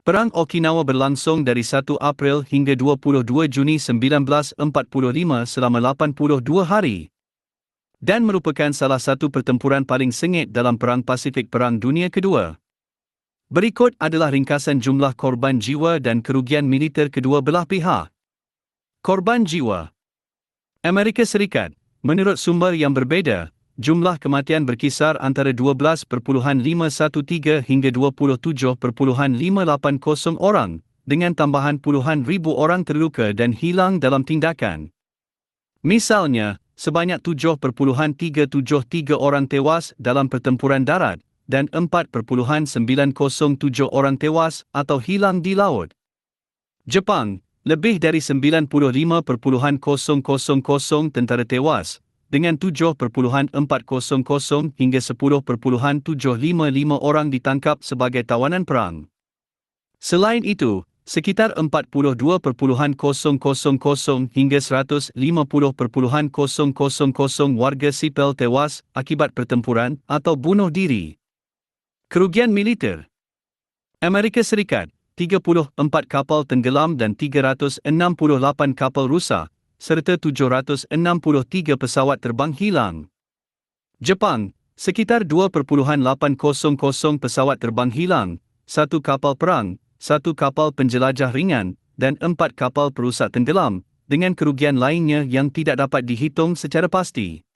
Perang Okinawa berlangsung dari 1 April hingga 22 Juni 1945 selama 82 hari dan merupakan salah satu pertempuran paling sengit dalam Perang Pasifik Perang Dunia Kedua. Berikut adalah ringkasan jumlah korban jiwa dan kerugian militer kedua belah pihak. Korban jiwa Amerika Serikat, menurut sumber yang berbeza, jumlah kematian berkisar antara 12.513 hingga 27.580 orang, dengan tambahan puluhan ribu orang terluka dan hilang dalam tindakan. Misalnya, sebanyak 7.373 orang tewas dalam pertempuran darat, dan 4.907 orang tewas atau hilang di laut. Jepang, lebih dari 95.000 tentara tewas, dengan 7.400 hingga 10.755 orang ditangkap sebagai tawanan perang. Selain itu, sekitar 42.000 hingga 150.000 warga sipil tewas akibat pertempuran atau bunuh diri. Kerugian militer Amerika Serikat, 34 kapal tenggelam dan 368 kapal rusak, serta 763 pesawat terbang hilang. Jepang, sekitar 2.800 pesawat terbang hilang, 1 kapal perang, 1 kapal penjelajah ringan, dan 4 kapal perusak tenggelam, dengan kerugian lainnya yang tidak dapat dihitung secara pasti.